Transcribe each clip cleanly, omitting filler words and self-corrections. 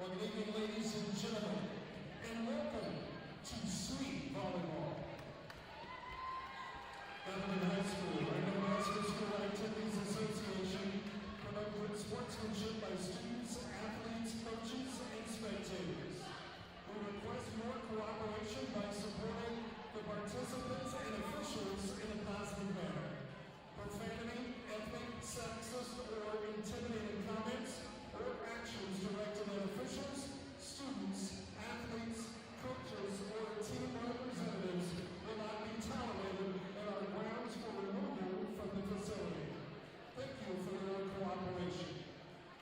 Good evening, ladies and gentlemen, and welcome to Sweet Volleyball. Government High School and the National School Activities Association promote good sportsmanship by students, athletes, coaches, and spectators. We request more cooperation by supporting the participants and officials in a positive manner. Profanity, ethnic, sexist, or intimidating comments or actions directed at officials, students, athletes, coaches, or team representatives will not be tolerated and are grounds for removal from the facility. Thank you for your cooperation.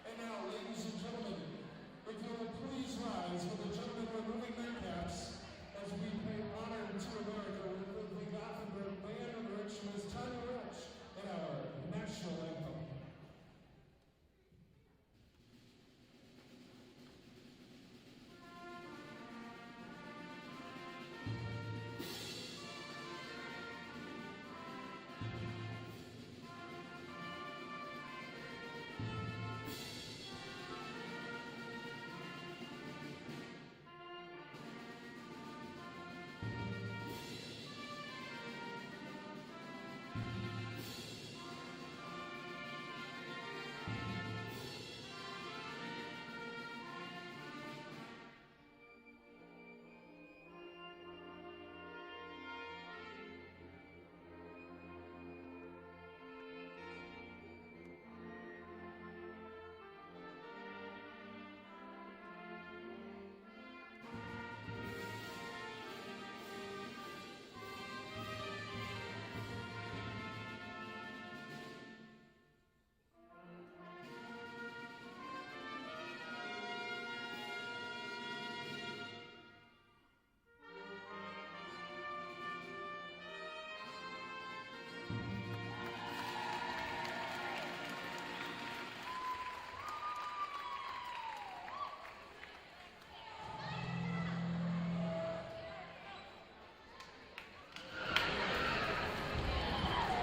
And now, ladies and gentlemen, if you will please rise with the gentlemen removing their caps as we pay honor to America with the Gothenburg Band of Direction as Tanya Rich and our national anthem.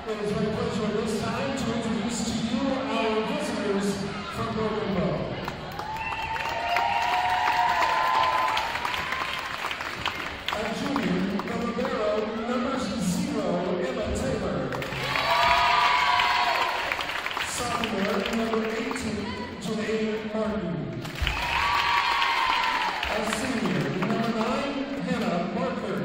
It is my pleasure at this time to introduce to you our visitors from Broken Bow. A junior, the libero, number 0, Emma Taylor. Sophomore, number 18, Janae Martin. A senior, number 9, Hannah Barker.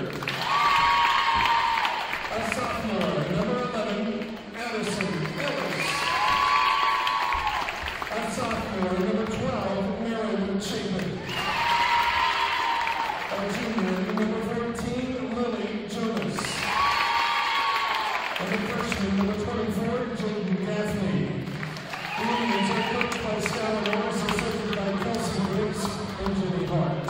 A sophomore, number 11, Addison Ellis. A sophomore, number 12, Mary Chapin. A junior, number 14, Lily Jonas. And a freshman, number 24, Jaden Gaffney. The Indians are coached by Skylar Morris, assisted by Kelsey Briggs and Jimmy Hart.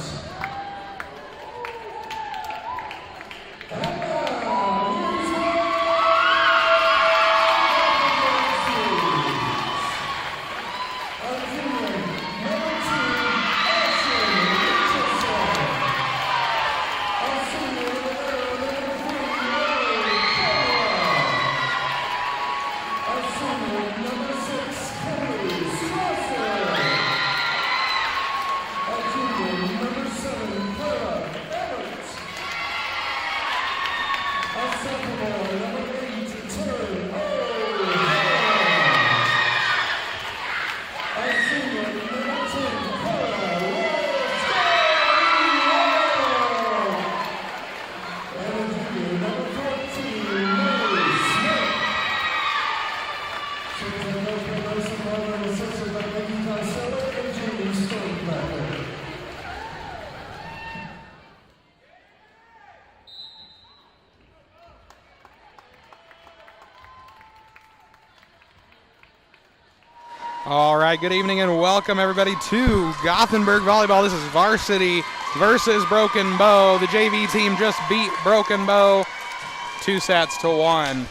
All right, good evening and welcome everybody to Gothenburg Volleyball. This is Varsity versus Broken Bow. The JV team just beat Broken Bow 2-1.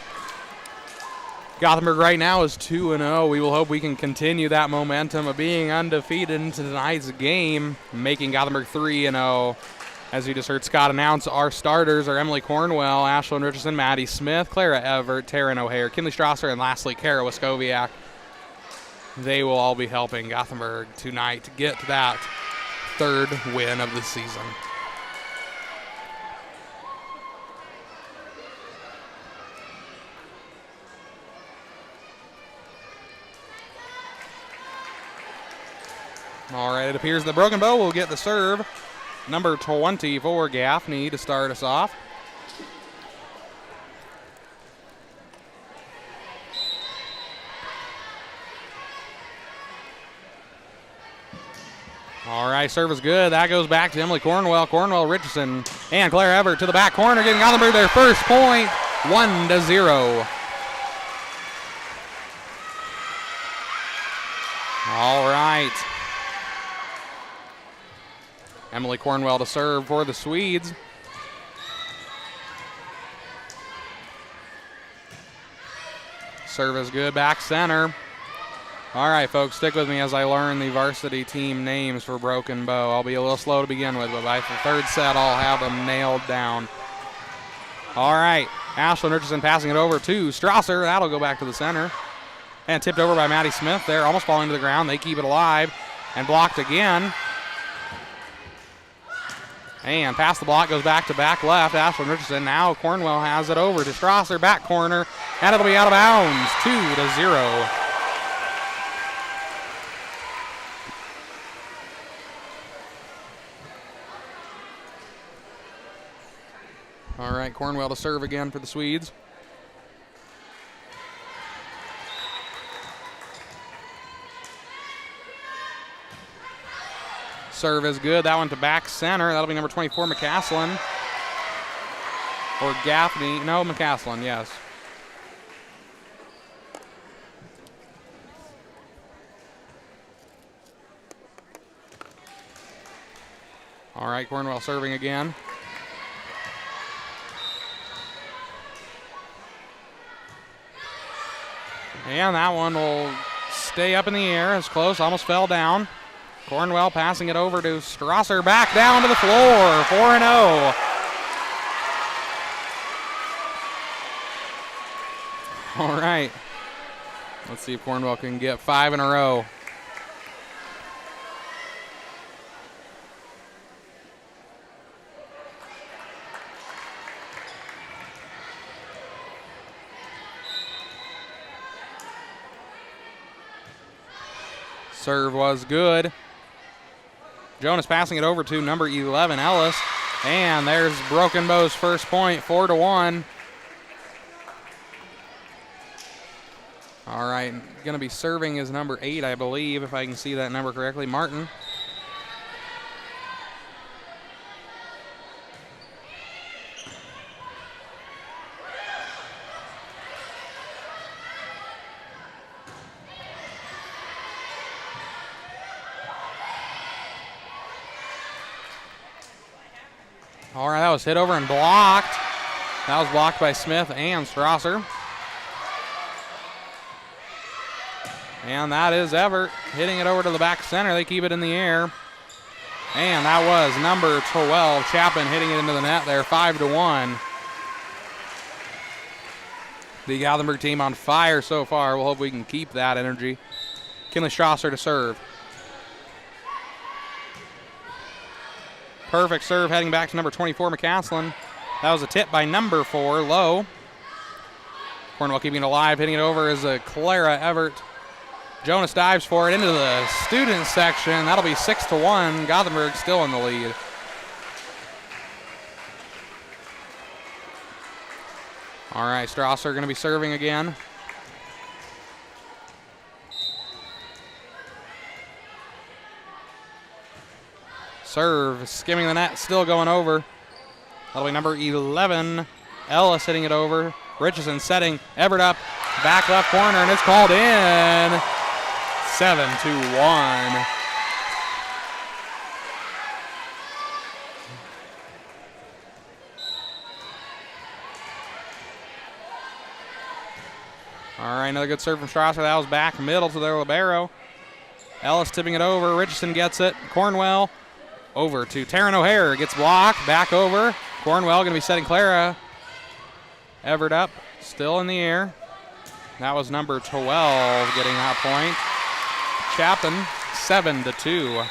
Gothenburg right now is 2-0. We will hope we can continue that momentum of being undefeated into tonight's game, making Gothenburg 3-0. As you just heard Scott announce, our starters are Emily Cornwell, Ashlyn Richardson, Maddie Smith, Clara Everett, Taryn O'Hare, Kinley Strasser, and lastly, Kara Waskowiak. They will all be helping Gothenburg tonight to get that third win of the season. All right, it appears the Broken Bow will get the serve. Number 24, Gaffney, to start us off. All right, serve is good. That goes back to Emily Cornwell. Cornwell, Richardson, and Claire Everett to the back corner, getting Gothenburg their first point, 1-0. All right. Emily Cornwell to serve for the Swedes. Serve is good, back center. All right, folks, stick with me as I learn the varsity team names for Broken Bow. I'll be a little slow to begin with, but by the third set, I'll have them nailed down. All right, Ashlyn Richardson passing it over to Strasser. That'll go back to the center. And tipped over by Maddie Smith there, almost falling to the ground. They keep it alive and blocked again. And past the block, goes back to back left. Ashlyn Richardson, now Cornwell has it over to Strasser, back corner, and it'll be out of bounds, 2-0. All right, Cornwell to serve again for the Swedes. Serve is good. That one to back center. That'll be number 24, McCaslin. Or Gaffney. No, McCaslin, yes. All right, Cornwell serving again. And that one will stay up in the air. It's close, almost fell down. Cornwell passing it over to Strasser, back down to the floor, 4-0. All right. Let's see if Cornwell can get 5 in a row. Serve was good. Jonas passing it over to number 11, Ellis. And there's Broken Bow's first point, 4-1. All right, going to be serving is number 8, I believe, if I can see that number correctly, Martin. All right, that was hit over and blocked. That was blocked by Smith and Strasser. And that is Everett hitting it over to the back center. They keep it in the air. And that was number 12, Chapin, hitting it into the net there, 5-1. The Gothenburg team on fire so far. We'll hope we can keep that energy. Kinley Strasser to serve. Perfect serve heading back to number 24, McCaslin. That was a tip by number 4, Lowe. Cornwell keeping it alive, hitting it over is Clara Everett. Jonas dives for it into the student section. That'll be 6-1. Gothenburg still in the lead. All right, Strasser going to be serving again. Serve, skimming the net, still going over. That'll be number 11, Ellis hitting it over. Richardson setting Everett up, back left corner, and it's called in. 7-1. All right, another good serve from Strasser. That was back middle to their libero. Ellis tipping it over. Richardson gets it. Cornwell over to Taryn O'Hare. Gets blocked. Back over. Cornwell going to be setting Clara Everett up. Still in the air. That was number 12 getting that point. Chapin, 7-2.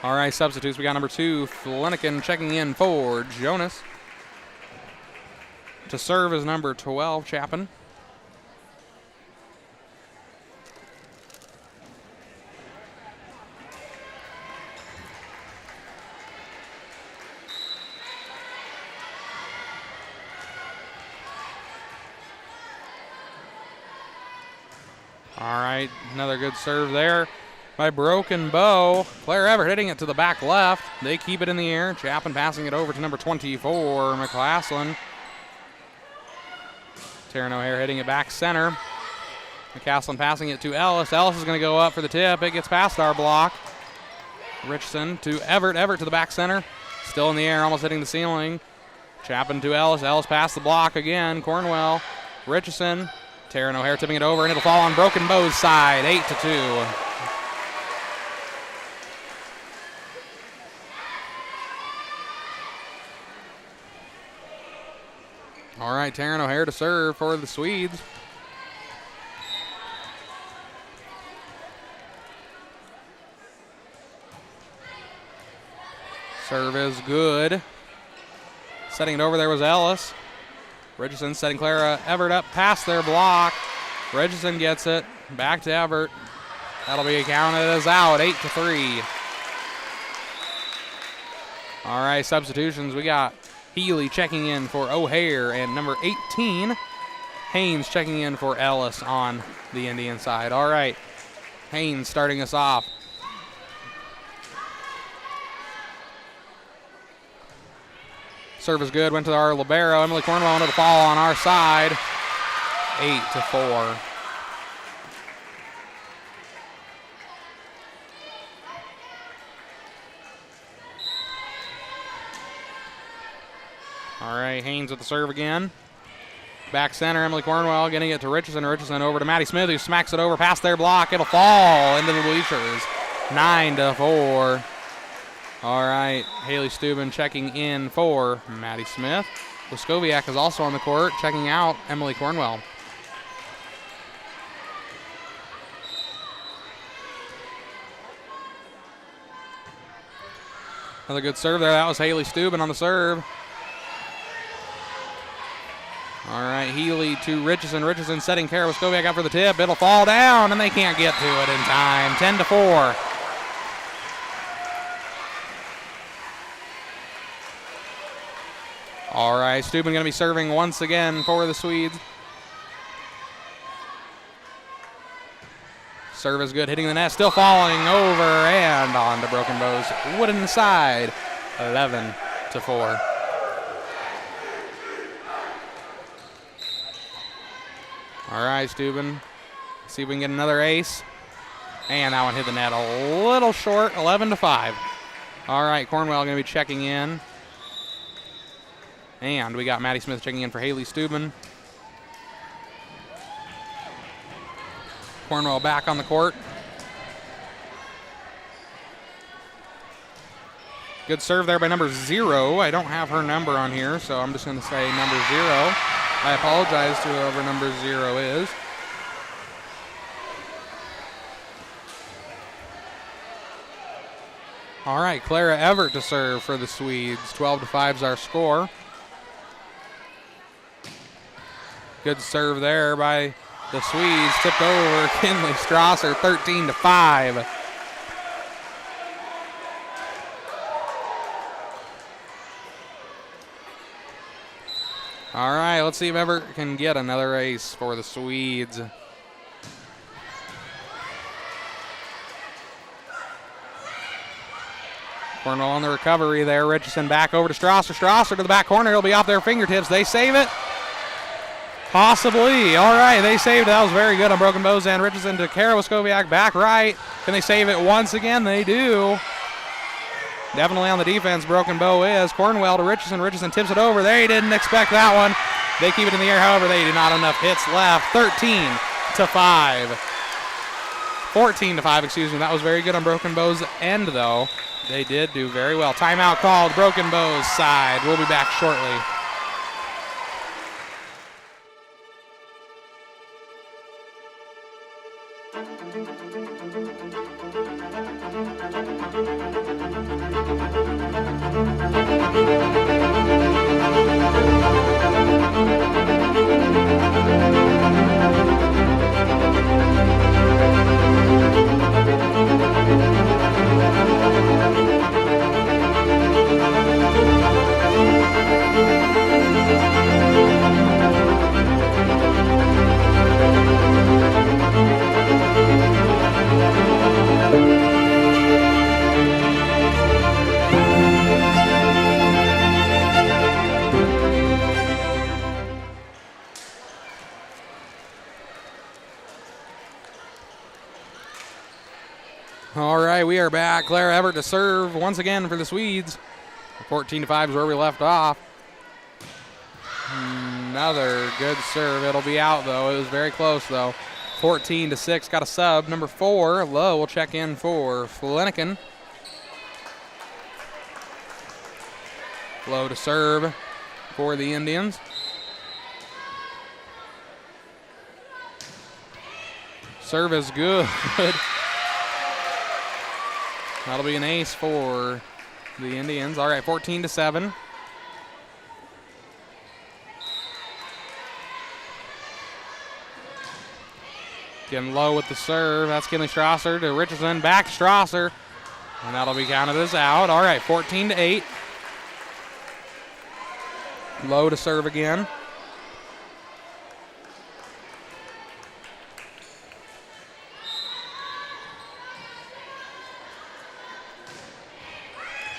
All right, substitutes. We got number 2, Flanagan, checking in for Jonas. To serve is number 12, Chapin. All right, another good serve there by Broken Bow. Claire Everett hitting it to the back left. They keep it in the air. Chapin passing it over to number 24, McCaslin. Taryn O'Hare hitting it back center. McCaslin passing it to Ellis. Ellis is going to go up for the tip. It gets past our block. Richardson to Everett. Everett to the back center. Still in the air, almost hitting the ceiling. Chapin to Ellis. Ellis past the block again. Cornwell. Richardson. Taryn O'Hare tipping it over, and it'll fall on Broken Bow's side, 8-2. All right, Taryn O'Hare to serve for the Swedes. Serve is good. Setting it over there was Ellis. Richardson setting Clara Everett up past their block. Richardson gets it. Back to Everett. That'll be counted as out, 8-3. All right, substitutions. We got Healy checking in for O'Hare, and number 18, Haynes checking in for Ellis on the Indian side. All right, Haynes starting us off. Serve is good, went to our libero. Emily Cornwell into the fall on our side, 8-4. All right, Haynes with the serve again. Back center, Emily Cornwell getting it to Richardson. Richardson over to Maddie Smith, who smacks it over past their block. It'll fall into the bleachers, 9-4. All right, Haley Steuben checking in for Maddie Smith. Laskowiak is also on the court, checking out Emily Cornwell. Another good serve there. That was Haley Steuben on the serve. All right, Healy to Richardson. Richardson setting Kara Laskowiak up for the tip. It'll fall down, and they can't get to it in time. 10-4. All right, Steuben going to be serving once again for the Swedes. Serve is good, hitting the net, still falling over and on to Broken Bow's wooden side, 11-4. All right, Steuben, see if we can get another ace. And that one hit the net a little short, 11-5. All right, Cornwell going to be checking in. And we got Maddie Smith checking in for Haley Steuben. Cornwell back on the court. Good serve there by number 0. I don't have her number on here, so I'm just going to say number 0. I apologize to whoever number 0 is. All right, Clara Everett to serve for the Swedes. 12-5 is our score. Good serve there by the Swedes. Tipped over Kinley Strasser, 13-5. All right, let's see if Everett can get another ace for the Swedes. Cornwell on the recovery there. Richardson back over to Strasser. Strasser to the back corner. He'll be off their fingertips. They save it. Possibly. All right, they saved it. That was very good on Broken Bow's end. Richardson to Kara Laskowiak back right. Can they save it once again? They do. Definitely on the defense, Broken Bow is. Cornwell to Richardson. Richardson tips it over. They didn't expect that one. They keep it in the air. However, they do not have enough hits left. 13-5. 14-5, excuse me. That was very good on Broken Bow's end, though. They did do very well. Timeout called. Broken Bow's side. We'll be back shortly. All right, we are back. Claire Everett to serve once again for the Swedes. 14-5 is where we left off. Another good serve. It'll be out, though. It was very close, though. 14-6. Got a sub. Number 4, Lowe, will check in for Flanagan. Lowe to serve for the Indians. Serve is good. That'll be an ace for the Indians. All right, 14-7. Getting low with the serve. That's Kinley Strasser to Richardson. Back to Strasser. And that'll be counted as out. All right, 14-8. Low to serve again.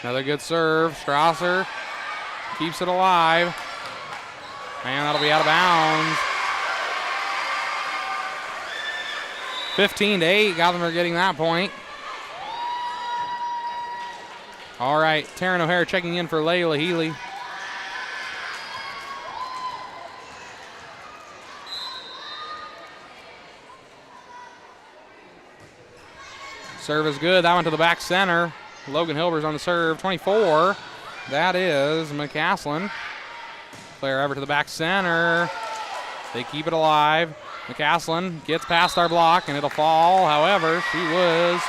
Another good serve. Strasser keeps it alive. And that'll be out of bounds. 15-8. Gothenburg getting that point. All right. Taryn O'Hare checking in for Layla Healy. Serve is good. That went to the back center. Logan Hilber's on the serve. 24. That is McCaslin. Claire Everett to the back center. They keep it alive. McCaslin gets past our block, and it'll fall. However, that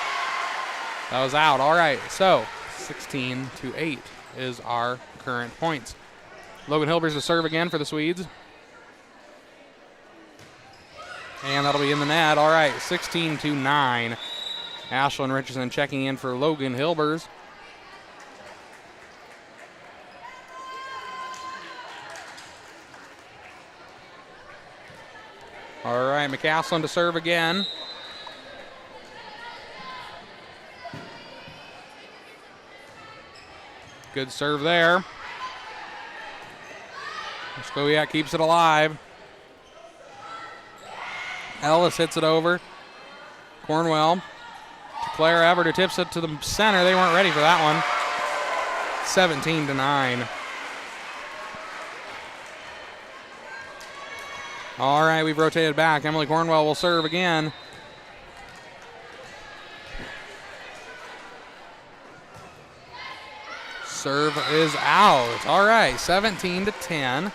was out. All right, so 16-8 is our current points. Logan Hilber's to serve again for the Swedes. And that'll be in the net. All right, 16-9. Ashlyn Richardson checking in for Logan Hilbers. All right, McCaslin to serve again. Good serve there. Skowiak keeps it alive. Ellis hits it over. Cornwell. Claire Everett, who tips it to the center. They weren't ready for that one. 17-9. All right, we've rotated back. Emily Cornwell will serve again. Serve is out. All right, 17-10.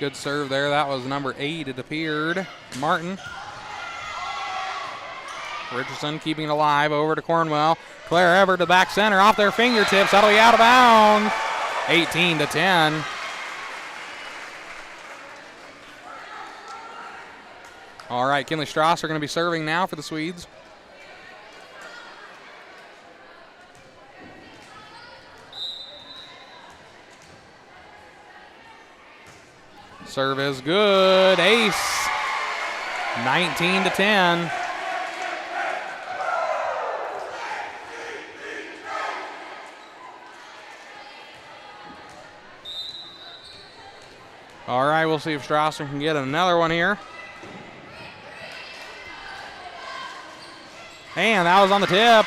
Good serve there. That was number 8. It appeared. Martin. Richardson keeping it alive. Over to Cornwell. Claire Everett to back center. Off their fingertips. That'll be out of bounds. 18-10. All right, Kinley Strasser going to be serving now for the Swedes. Serve is good. Ace. 19-10. All right, we'll see if Strasser can get another one here. And that was on the tip.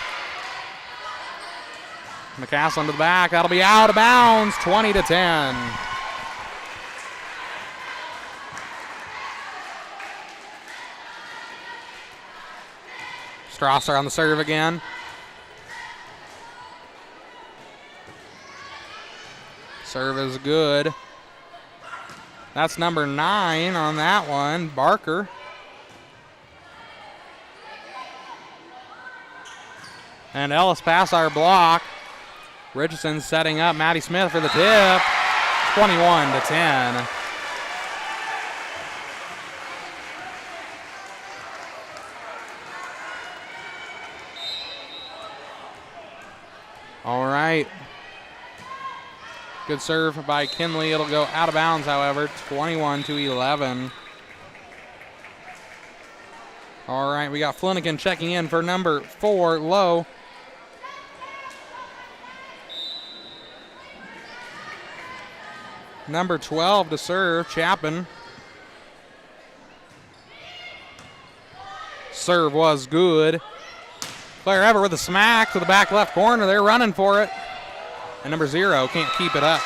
McCaslin to the back. That'll be out of bounds. 20-10. Strasser on the serve again. Serve is good. That's number 9 on that one, Barker. And Ellis pass our block. Richardson setting up Maddie Smith for the tip. 21-10. All right. Good serve by Kinley. It'll go out of bounds, however, 21-11. All right, we got Flanagan checking in for number 4, Lowe. Number 12 to serve, Chapin. Serve was good. Claire Everett with a smack to the back left corner. They're running for it. And number 0 can't keep it up.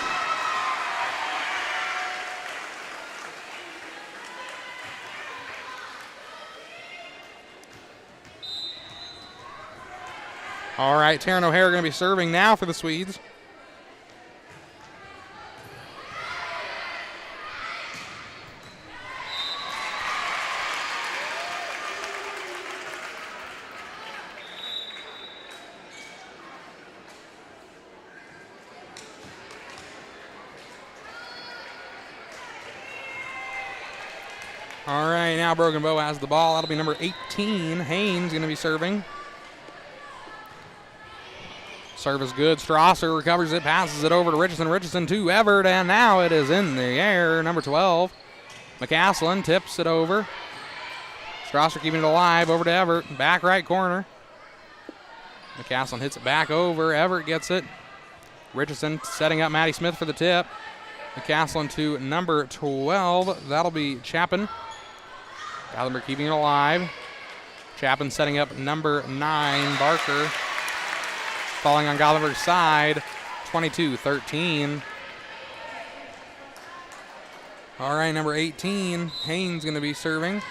All right, Taryn O'Hare going to be serving now for the Swedes. All right, now Broken Bow has the ball. That'll be number 18. Haynes going to be serving. Serve is good. Strasser recovers it, passes it over to Richardson. Richardson to Everett, and now it is in the air. Number 12, McCaslin tips it over. Strasser keeping it alive, over to Everett. Back right corner. McCaslin hits it back over. Everett gets it. Richardson setting up Maddie Smith for the tip. McCaslin to number 12. That'll be Chapin. Gothenburg keeping it alive. Chapin setting up number 9, Barker. Falling on Gothenburg's side, 22-13. All right, number 18, Haynes going to be serving.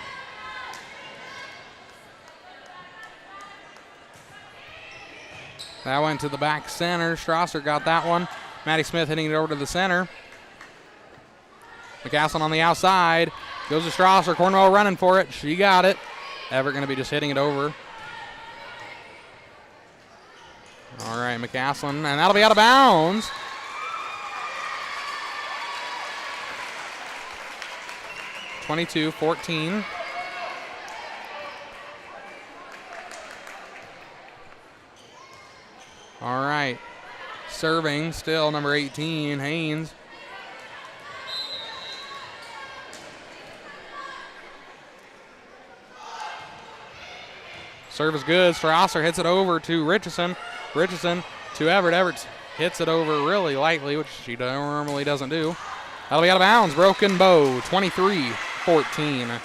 That went to the back center. Strasser got that one. Maddie Smith hitting it over to the center. McCaslin on the outside. Goes to Strasser. Cornwell running for it. She got it. Everett going to be just hitting it over. All right, McCaslin, and that'll be out of bounds. (22-14). All right, serving still number 18, Haynes. Serve is good. Strasser hits it over to Richardson. Richardson to Everett. Everett hits it over really lightly, which she normally doesn't do. That'll be out of bounds. Broken Bow, 23-14.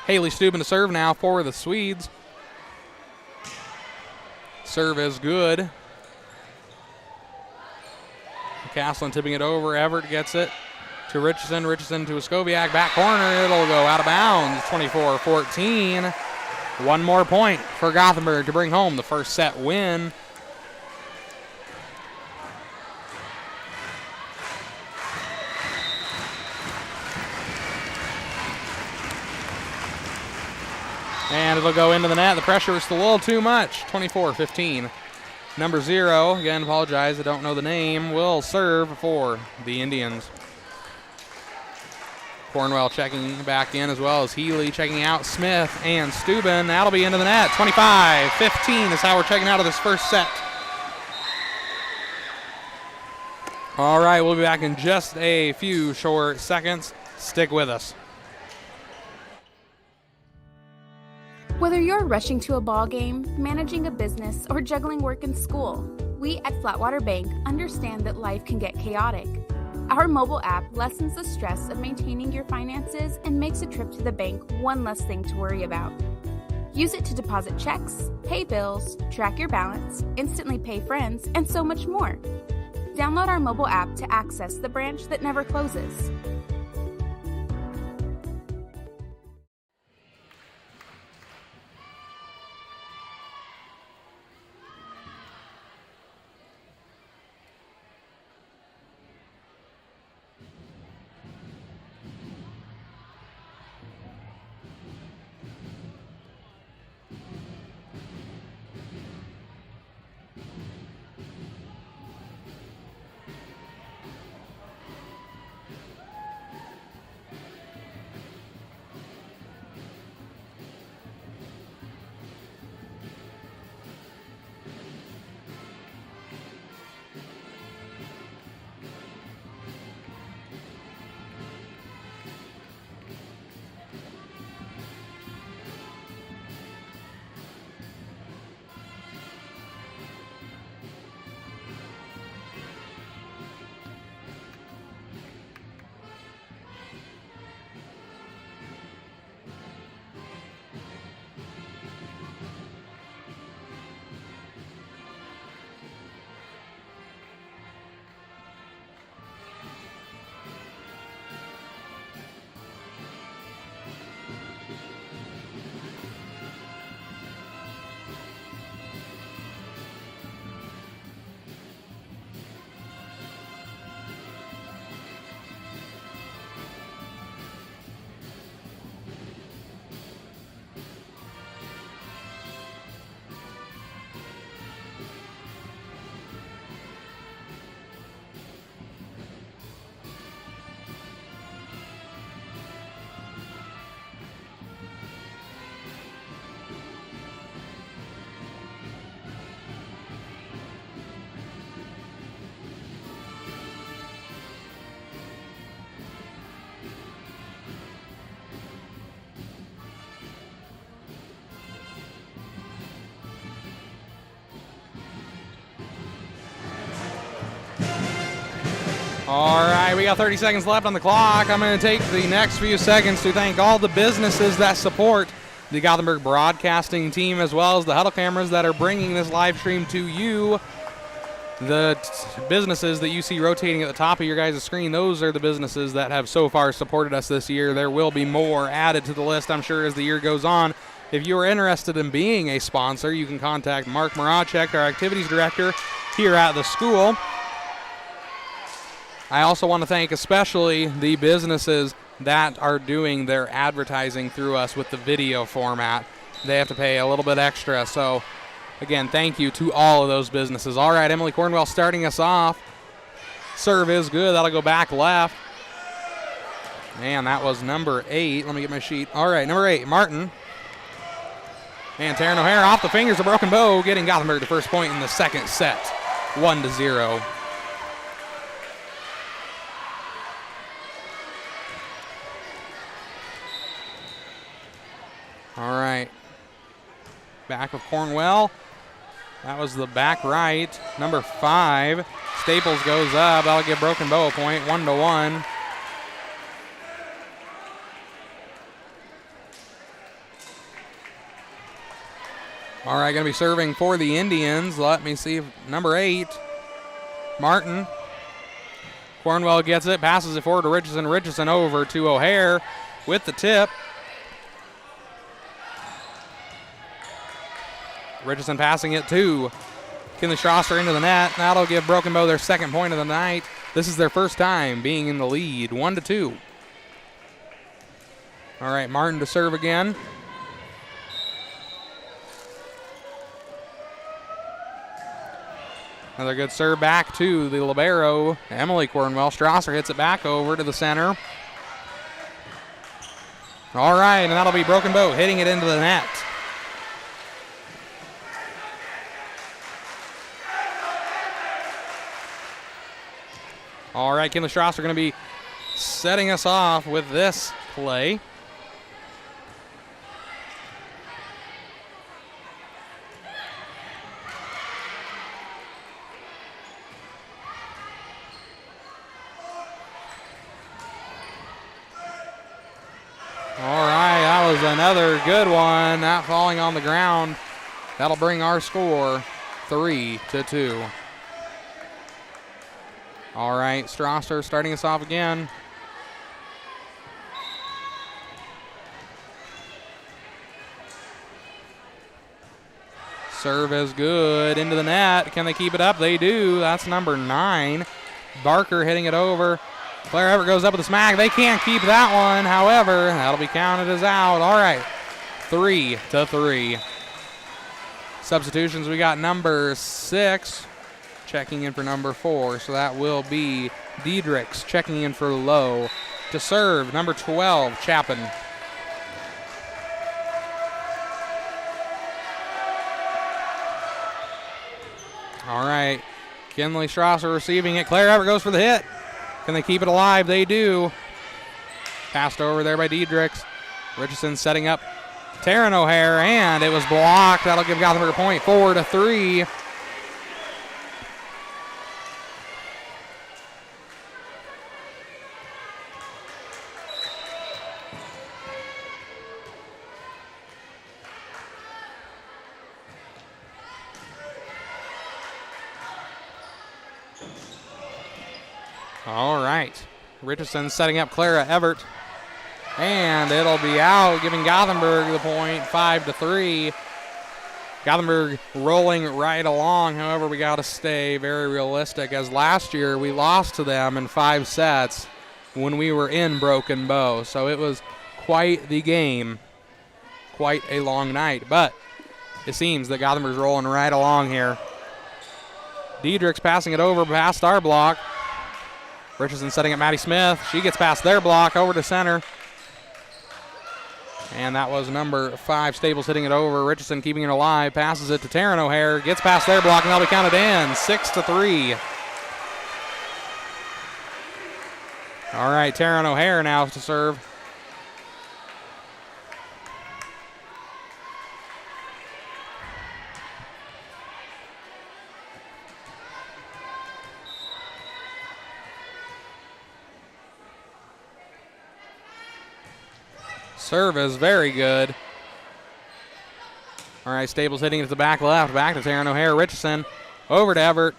Haley Steuben to serve now for the Swedes. Serve is good. McCaslin tipping it over. Everett gets it to Richardson. Richardson to Escoviak. Back corner. It'll go out of bounds. 24-14. One more point for Gothenburg to bring home the first set win. And it'll go into the net. The pressure was a little too much. 24-15. Number 0, again, apologize, I don't know the name, will serve for the Indians. Cornwell checking back in as well as Healy checking out Smith and Steuben. That'll be into the net. 25-15 is how we're checking out of this first set. All right, we'll be back in just a few short seconds. Stick with us. Whether you're rushing to a ball game, managing a business, or juggling work and school, we at Flatwater Bank understand that life can get chaotic. Our mobile app lessens the stress of maintaining your finances and makes a trip to the bank one less thing to worry about. Use it to deposit checks, pay bills, track your balance, instantly pay friends, and so much more. Download our mobile app to access the branch that never closes. All right, we got 30 seconds left on the clock. I'm going to take the next few seconds to thank all the businesses that support the Gothenburg broadcasting team, as well as the huddle cameras that are bringing this live stream to you. The businesses that you see rotating at the top of your guys' screen, those are the businesses that have so far supported us this year. There will be more added to the list, I'm sure, as the year goes on. If you are interested in being a sponsor, you can contact Mark Moracek, our activities director here at the school. I also want to thank especially the businesses that are doing their advertising through us with the video format. They have to pay a little bit extra. So, again, thank you to all of those businesses. All right, Emily Cornwell starting us off. Serve is good. That'll go back left. Man, that was number 8. Let me get my sheet. All right, number 8, Martin. And Taryn O'Hare off the fingers of Broken Bow, getting Gothenburg the first point in the second set, 1-0. All right, back of Cornwell. That was the back right. Number 5, Staples goes up. That'll give Broken Bow a point, 1-1. All right, going to be serving for the Indians. Let me see if number 8, Martin. Cornwell gets it, passes it forward to Richardson. Richardson over to O'Hare with the tip. Richardson passing it to Kinley Strasser into the net. That'll give Broken Bow their second point of the night. This is their first time being in the lead, 1-2. All right, Martin to serve again. Another good serve back to the libero, Emily Cornwell. Strasser hits it back over to the center. All right, and that'll be Broken Bow hitting it into the net. All right, Kinley Strasser going to be setting us off with this play. All right, that was is another good one, not falling on the ground. That'll bring our score 3-2. All right, Strasser starting us off again. Serve is good, into the net. Can they keep it up? They do. That's number 9. Barker hitting it over. Claire Everett goes up with a smack. They can't keep that one. However, that'll be counted as out. All right, 3-3. Substitutions, we got number 6 checking in for number 4. So that will be Diedrichs checking in for Lowe. To serve, number 12, Chapin. All right, Kinley Strasser receiving it. Claire Everett goes for the hit. Can they keep it alive? They do. Passed over there by Diedrichs. Richardson setting up Taryn O'Hare, and it was blocked. That'll give Gothenburg a point, 4-3. All right, Richardson setting up Clara Everett, and it'll be out, giving Gothenburg the point, 5-3. Gothenburg rolling right along. However, we got to stay very realistic, as last year we lost to them in 5 sets when we were in Broken Bow. So it was quite the game, quite a long night. But it seems that Gothenburg's rolling right along here. Diedrichs passing it over past our block. Richardson setting up Maddie Smith. She gets past their block over to center. And that was number 5, Staples, hitting it over. Richardson keeping it alive. Passes it to Taryn O'Hare. Gets past their block, and they'll be counted in. 6-3. All right, Taryn O'Hare now to serve. Serve is very good. All right, Staples hitting it to the back left. Back to Taryn O'Hare. Richardson over to Everett.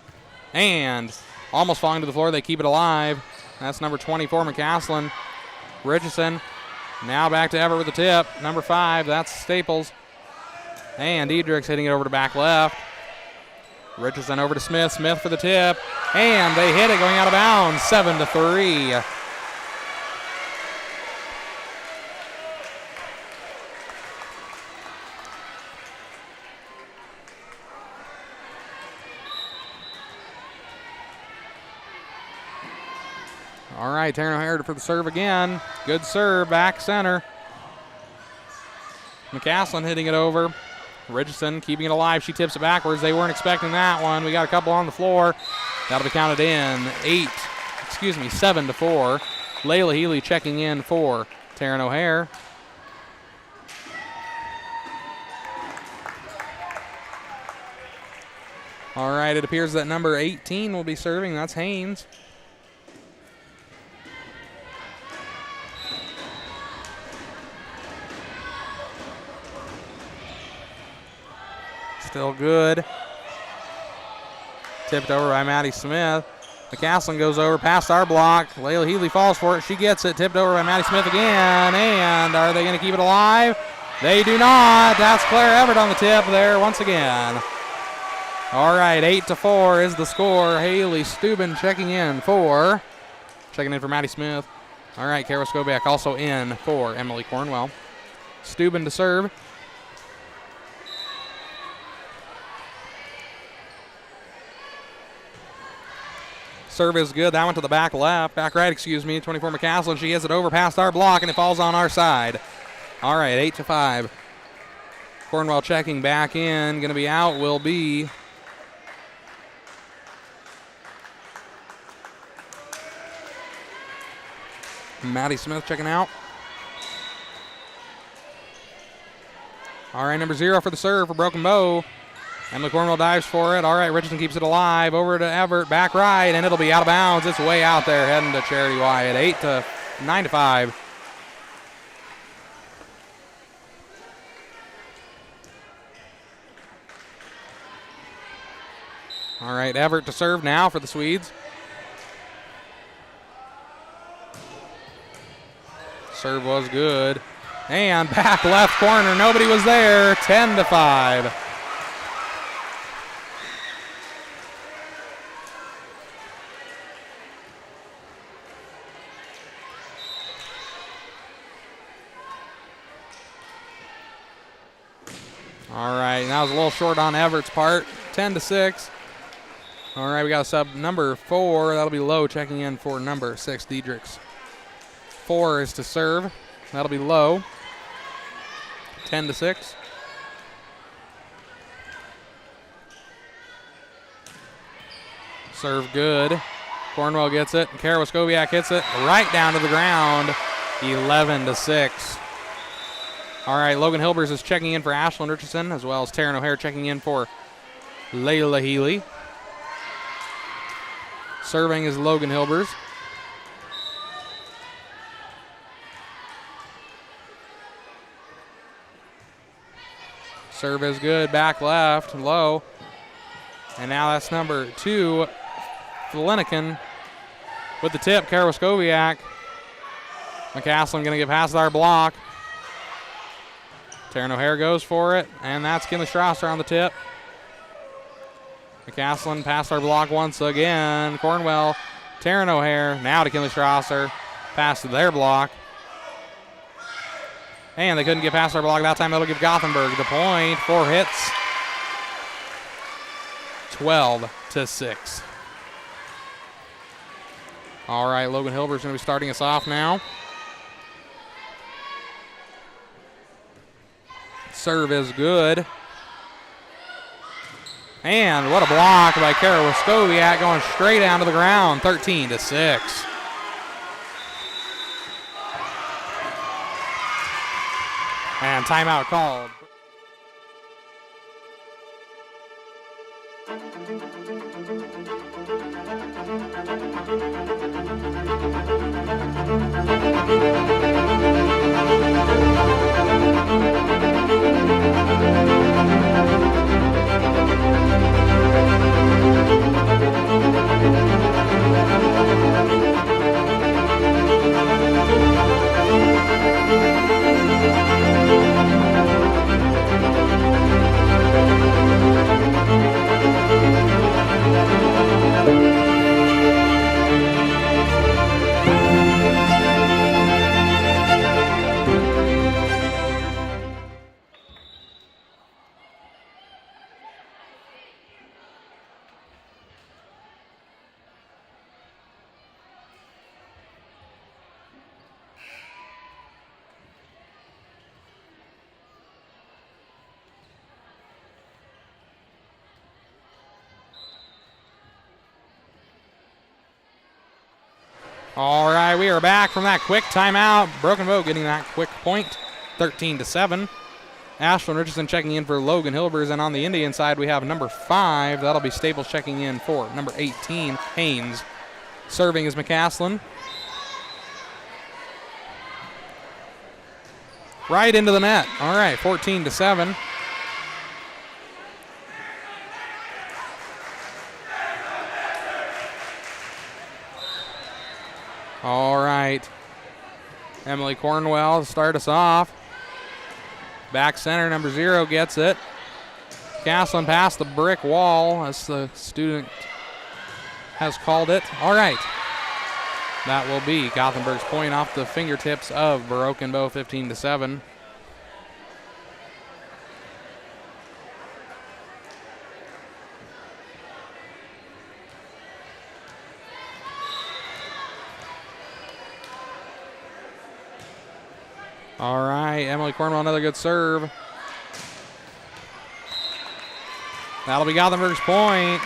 And almost falling to the floor. They keep it alive. That's number 24, McCaslin. Richardson now back to Everett with the tip. Number 5, that's Staples. And Diedrichs hitting it over to back left. Richardson over to Smith. Smith for the tip. And they hit it going out of bounds. 7-3. All right, Taryn O'Hare for the serve again. Good serve, back center. McCaslin hitting it over. Richardson keeping it alive. She tips it backwards. They weren't expecting that one. We got a couple on the floor. That'll be counted in. 7-4. Layla Healy checking in for Taryn O'Hare. All right, it appears that number 18 will be serving. That's Haynes. Still good. Tipped over by Maddie Smith. McCaslin goes over past our block. Layla Healy falls for it. She gets it. Tipped over by Maddie Smith again. And are they going to keep it alive? They do not. That's Claire Everett on the tip there once again. All right, 8-4 is the score. Haley Steuben checking in for Maddie Smith. All right, Kara Skobiak also in for Emily Cornwell. Steuben to serve. Serve is good. That went to the back left. Back right, 24 McCaslin. She hits it over past our block, and it falls on our side. All right, 8-5. Cornwell checking back in. Going to be out will be Maddie Smith checking out. All right, number 0 for the serve for Broken Bow. Emily Cornwell dives for it. All right, Richardson keeps it alive. Over to Everett, back right, and it'll be out of bounds. It's way out there, heading to Charity Wyatt. 9-5. All right, Everett to serve now for the Swedes. Serve was good. And back left corner, nobody was there, 10-5. All right, that was a little short on Everett's part, 10-6. All right, we got a sub number 4. That'll be Lowe checking in for number 6, Diedrichs. 4 is to serve. That'll be Lowe. 10-6. Serve good. Cornwell gets it. Karawaskowiak hits it right down to the ground. 11-6. All right, Logan Hilbers is checking in for Ashlyn Richardson, as well as Taryn O'Hare checking in for Layla Healy. Serving is Logan Hilbers. Serve is good, back left, low. And now that's number 2, Flanagan with the tip, Karawaskowiak. McCaslin going to get past our block. Taryn O'Hare goes for it, and that's Kinley Strasser on the tip. McCaslin past our block once again. Cornwell, Taryn O'Hare, now to Kinley Strasser, past their block. And they couldn't get past our block that time. That'll give Gothenburg the point. 4 hits. 12-6. All right, Logan Hilbert's going to be starting us off now. Serve is good. And what a block by Karawaskowiak, going straight down to the ground, 13-6. And timeout called. All right, we are back from that quick timeout. Broken Bow getting that quick point, 13-7. Ashlyn Richardson checking in for Logan Hilbers, and on the Indian side we have number 5. That'll be Staples checking in for number 18, Haynes. Serving is McCaslin. Right into the net. All right, 14-7. All right. Emily Cornwell to start us off. Back center, number 0 gets it. Caslin past the brick wall, as the student has called it. All right. That will be Gothenburg's point off the fingertips of Broken Bow, 15-7. All right, Emily Cornwell, another good serve. That'll be Gothenburg's point.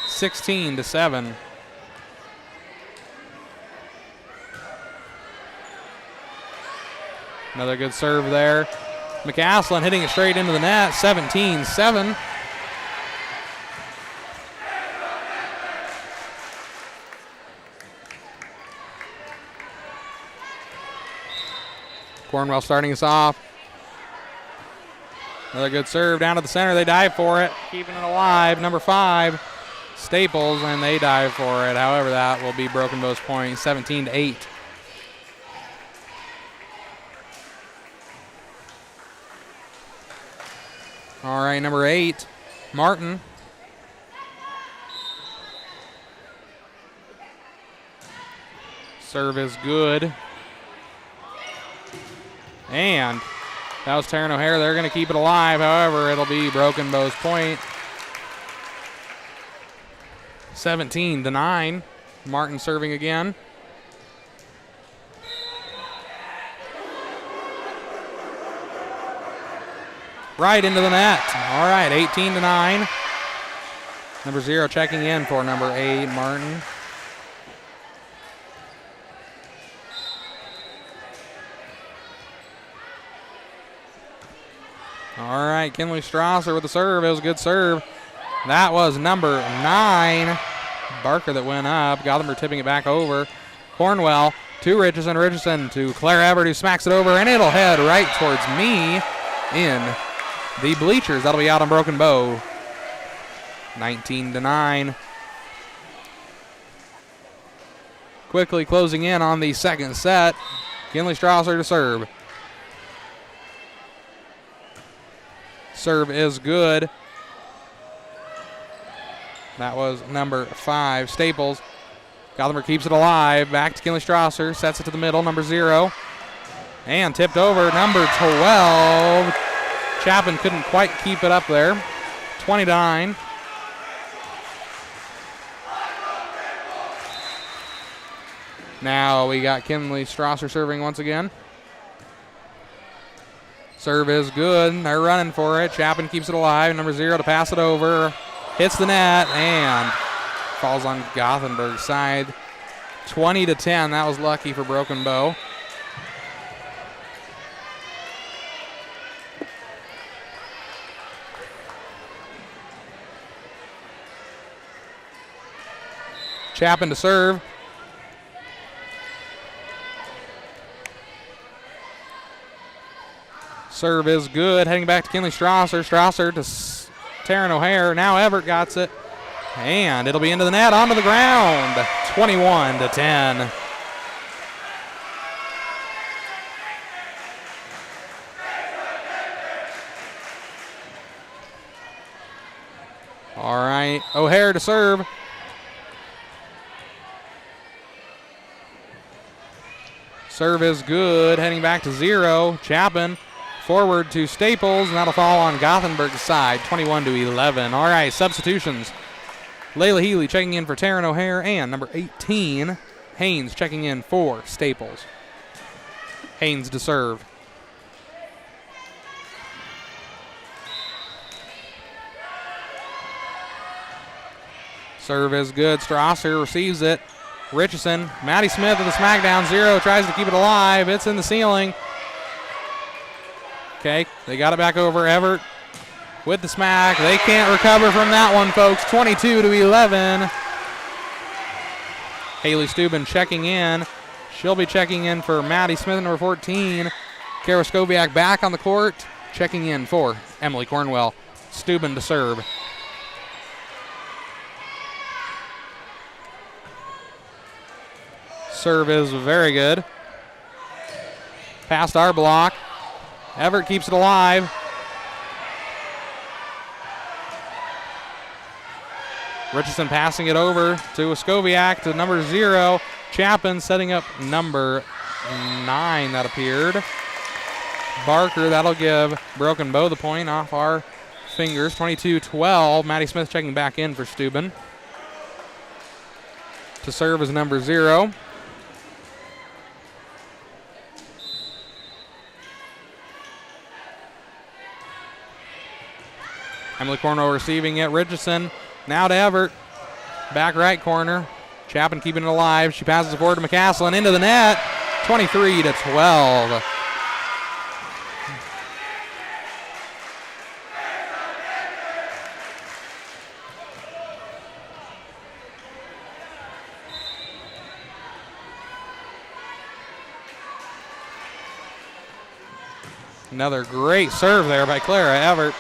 (16-7). Another good serve there. McCaslin hitting it straight into the net, 17-7. Cornwell starting us off. Another good serve down to the center. They dive for it, keeping it alive. Number 5, Staples, and they dive for it. However, that will be Broken Bow's point, 17-8. All right, number 8, Martin. Serve is good. And that was Taryn O'Hare. They're going to keep it alive. However, it'll be Broken Bow's point. 17-9. Martin serving again. Right into the net. All right, 18-9. Number 0 checking in for number 8, Martin. All right, Kinley Strasser with the serve. It was a good serve. That was number 9, Barker, that went up. Gothenburg tipping it back over. Cornwell to Richardson. Richardson to Claire Everett, who smacks it over, and it'll head right towards me in the bleachers. That'll be out on Broken Bow. 19-9. Quickly closing in on the second set. Kinley Strasser to serve. Serve is good. That was number 5, Staples. Gothenburg keeps it alive. Back to Kinley Strasser. Sets it to the middle, number 0. And tipped over, number 12. Chapin couldn't quite keep it up there. 20-9. Now we got Kinley Strasser serving once again. Serve is good. They're running for it. Chapin keeps it alive. Number 0 to pass it over. Hits the net and falls on Gothenburg's side. 20-10. That was lucky for Broken Bow. Chapin to serve. Serve is good. Heading back to Kinley Strasser. Strasser to Taryn O'Hare. Now Everett got it. And it'll be into the net, onto the ground. 21-10. All right, O'Hare to serve. Serve is good. Heading back to 0. Chapin. Forward to Staples, and that'll fall on Gothenburg's side, 21-11. All right, substitutions. Layla Healy checking in for Taryn O'Hare, and number 18, Haynes checking in for Staples. Haynes to serve. Serve is good. Strasser receives it. Richardson, Maddie Smith with the smackdown. 0 tries to keep it alive. It's in the ceiling. Okay, they got it back over. Everett with the smack. They can't recover from that one, folks. 22-11. Haley Steuben checking in. She'll be checking in for Maddie Smith, number 14. Kara Skoviak back on the court, checking in for Emily Cornwell. Steuben to serve. Serve is very good. Past our block. Everett keeps it alive. Richardson passing it over to Skoviak to number 0. Chapin setting up number 9, that appeared. Barker, that'll give Broken Bow the point off our fingers. 22-12. Maddie Smith checking back in for Steuben. To serve is number 0. Emily Cornwell receiving it. Richardson now to Everett. Back right corner. Chapin keeping it alive. She passes it forward to McCaslin into the net. 23-12. Another great serve there by Clara Everett.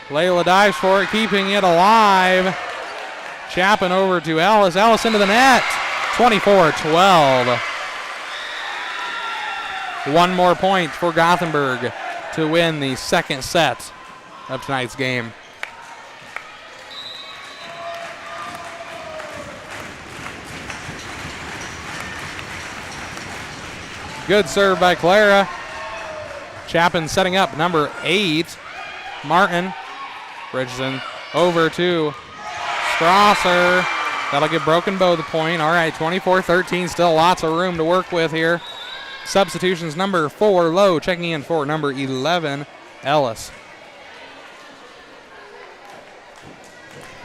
Layla dives for it, keeping it alive. Chapin over to Ellis. Ellis into the net. 24-12. One more point for Gothenburg to win the second set of tonight's game. Good serve by Clara. Chapin setting up number 8. Martin. Richardson over to Strasser. That'll give Broken Bow the point. All right, 24-13. Still lots of room to work with here. Substitutions, number 4, Lowe, checking in for number 11, Ellis.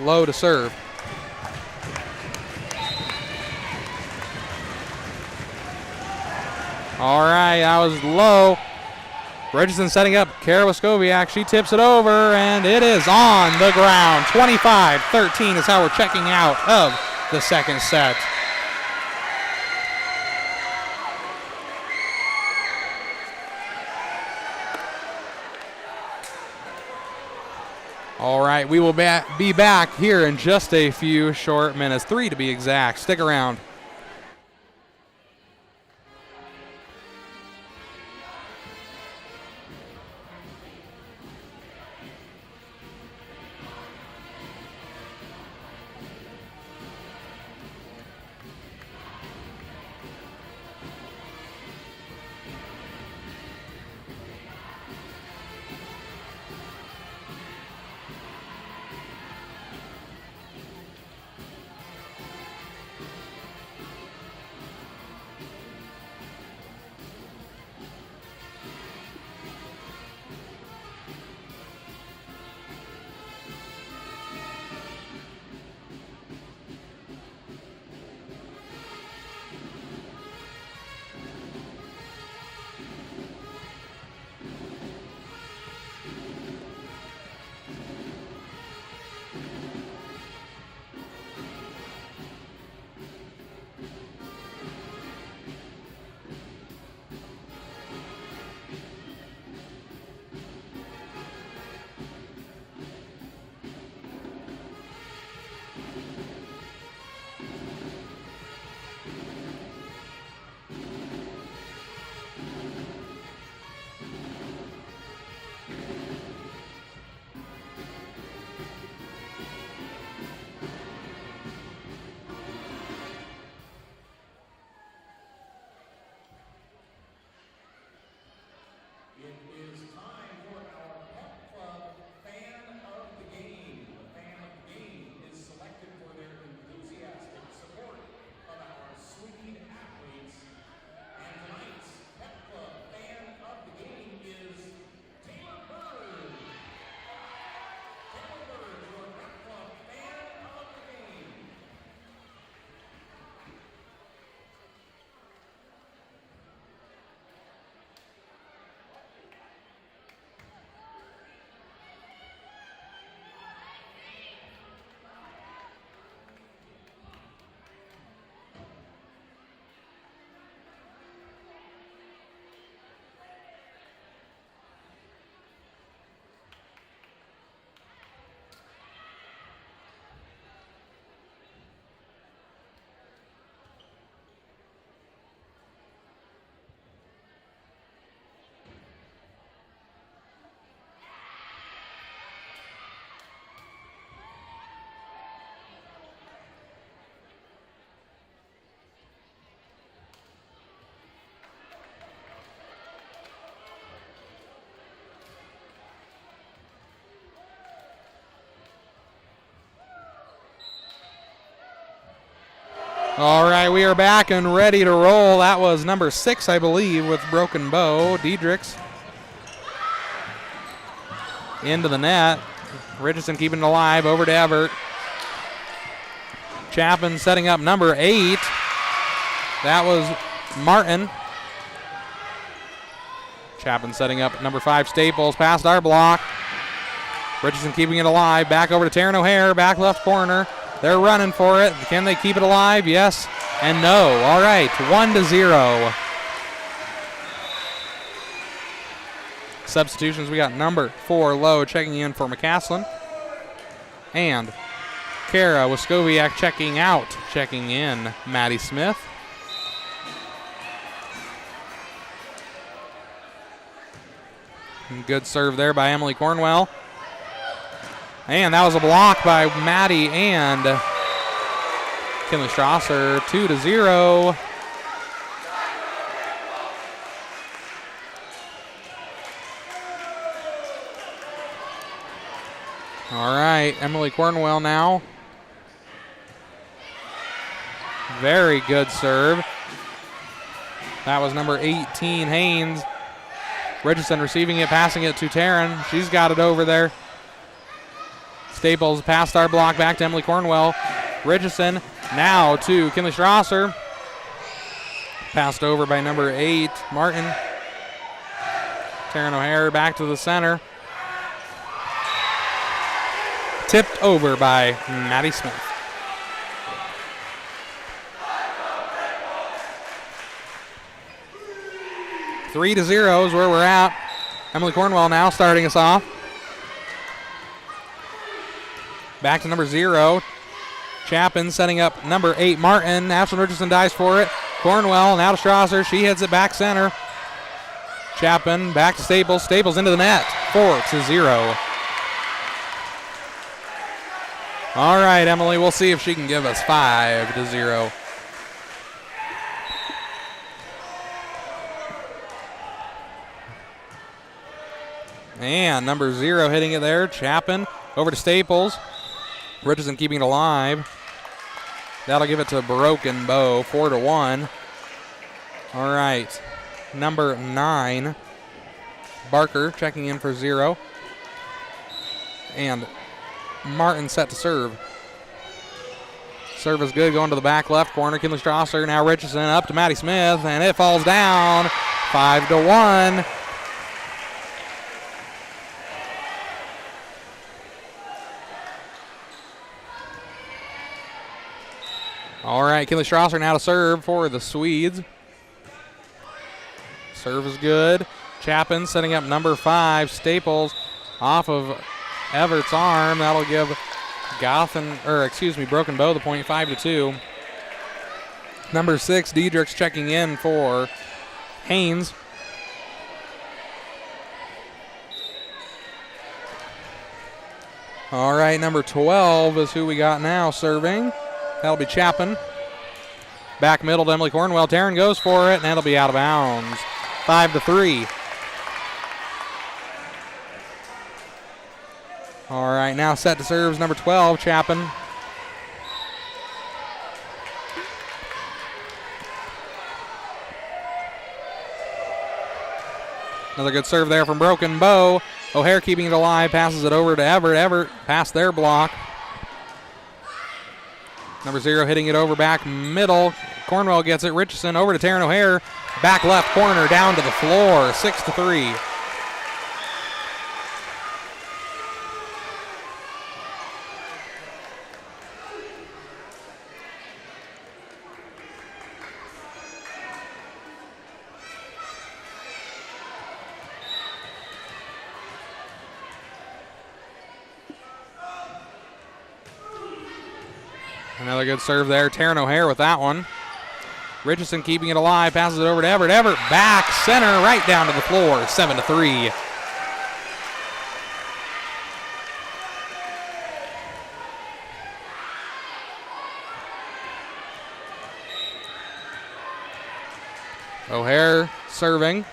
Lowe to serve. All right, that was Lowe. Richardson setting up Kara Waskowiak. She tips it over, and it is on the ground. 25-13 is how we're checking out of the second set. All right, we will be back here in just a few short minutes, 3 to be exact. Stick around. All right, we are back and ready to roll. That was number 6, I believe, with Broken Bow. Diedrichs into the net. Richardson keeping it alive, over to Everett. Chapin setting up number 8. That was Martin. Chapin setting up number 5, Staples, past our block. Richardson keeping it alive, back over to Taryn O'Hare, back left corner. They're running for it. Can they keep it alive? Yes and no. All right, 1-0. Substitutions, we got number 4, Lowe, checking in for McCaslin. And Kara Waskowiak checking out, checking in Maddie Smith. And good serve there by Emily Cornwell. And that was a block by Maddie and Kinley Strasser, 2-0. All right, Emily Cornwell now. Very good serve. That was number 18, Haynes. Richardson receiving it, passing it to Taryn. She's got it over there. Staples passed our block back to Emily Cornwell. Richardson now to Kinley Strasser. Passed over by number 8, Martin. Taryn O'Hare back to the center. Tipped over by Maddie Smith. Three to 0 is where we're at. Emily Cornwell now starting us off. Back to number 0. Chapin setting up number 8, Martin. Ashland Richardson dives for it. Cornwell now to Strasser. She heads it back center. Chapin back to Staples. Staples into the net. 4-0. All right, Emily, we'll see if she can give us 5-0. And number 0 hitting it there. Chapin over to Staples. Richardson keeping it alive. That'll give it to Broken Bow, 4-1. All right, number 9, Barker checking in for 0. And Martin set to serve. Serve is good, going to the back left corner. Kinley Strasser, now Richardson up to Maddie Smith, and it falls down, 5-1. All right, Kinley Strasser now to serve for the Swedes. Serve is good. Chapin setting up number 5, Staples, off of Everett's arm. That'll give Broken Bow the point, 5-2. Number 6, Diedrichs checking in for Haynes. All right, number 12 is who we got now serving. That'll be Chapin. Back middle to Emily Cornwell. Taryn goes for it, and that'll be out of bounds. 5-3. All right, now set to serve is number 12, Chapin. Another good serve there from Broken Bow. O'Hare keeping it alive, passes it over to Everett. Everett past their block. Number 0 hitting it over back middle. Cornwell gets it. Richardson over to Taryn O'Hare. Back left corner down to the floor. 6-3. Another good serve there. Taryn O'Hare with that one. Richardson keeping it alive, passes it over to Everett. Everett back center right down to the floor, 7-3. O'Hare serving.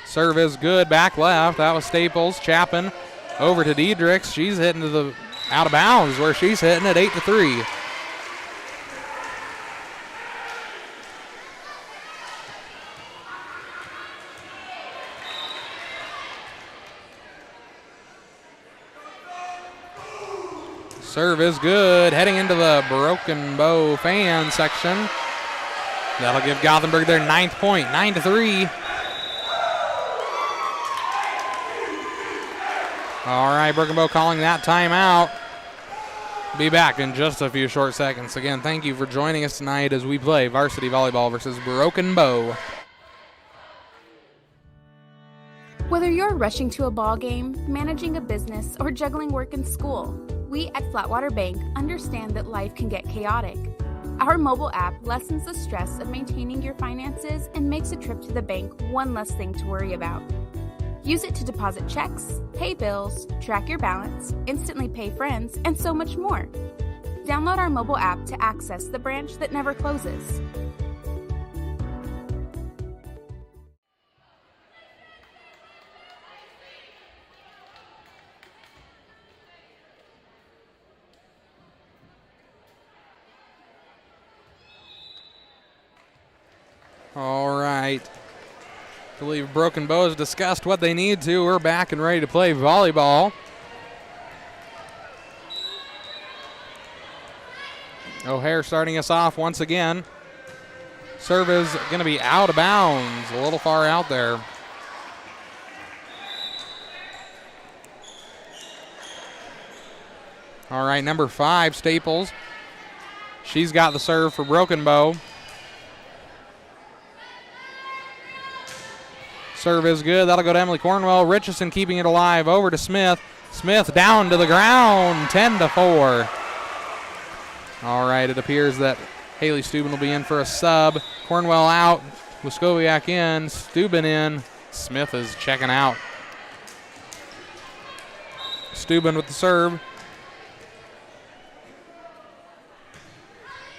Serve is good, back left. That was Staples. Chapin over to Diedrichs. She's hitting to the out of bounds where she's hitting at 8-3. Serve is good, heading into the Broken Bow fan section. That'll give Gothenburg their 9th point, 9-3. All right, Broken Bow calling that timeout. Be back in just a few short seconds. Again, thank you for joining us tonight as we play Varsity Volleyball versus Broken Bow. Whether you're rushing to a ball game, managing a business, or juggling work and school, we at Flatwater Bank understand that life can get chaotic. Our mobile app lessens the stress of maintaining your finances and makes a trip to the bank one less thing to worry about. Use it to deposit checks, pay bills, track your balance, instantly pay friends, and so much more. Download our mobile app to access the branch that never closes. All right. I believe Broken Bow has discussed what they need to. We're back and ready to play volleyball. O'Hare starting us off once again. Serve is going to be out of bounds, a little far out there. All right, number 5, Staples. She's got the serve for Broken Bow. Serve is good. That'll go to Emily Cornwell. Richardson keeping it alive. Over to Smith. Smith down to the ground. 10-4. All right, it appears that Haley Steuben will be in for a sub. Cornwell out. Wiskowiak in. Steuben in. Smith is checking out. Steuben with the serve.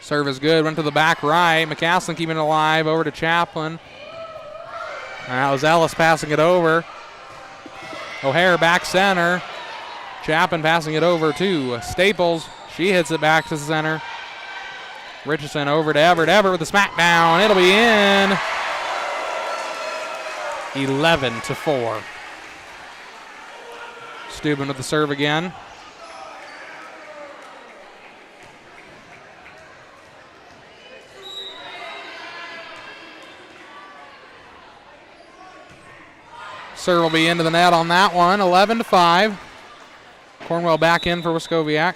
Serve is good. Went to the back right. McCaslin keeping it alive. Over to Chaplin. That was Ellis passing it over. O'Hare back center. Chapin passing it over to Staples. She hits it back to center. Richardson over to Everett. Everett with the smackdown. It'll be in. 11-4. Steuben with the serve again. Serve will be into the net on that one, 11-5. Cornwell back in for Wiskowiak.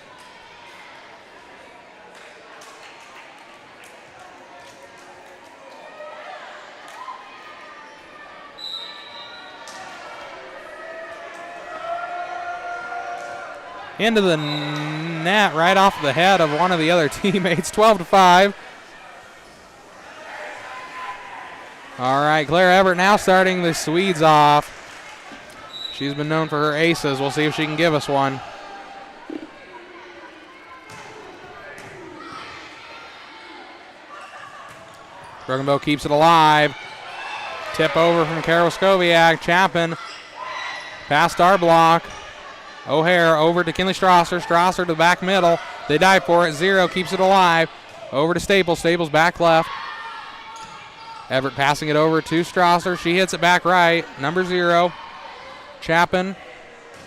Into the net right off the head of one of the other teammates, 12-5. All right, Claire Everett now starting the Swedes off. She's been known for her aces. We'll see if she can give us one. Broken Bow keeps it alive. Tip over from Kara Wiskowiak. Chapin past our block. O'Hare over to Kinley Strasser. Strasser to the back middle. They dive for it. Zero keeps it alive. Over to Staples. Staples back left. Everett passing it over to Strasser. She hits it back right. Number 0. Chapin.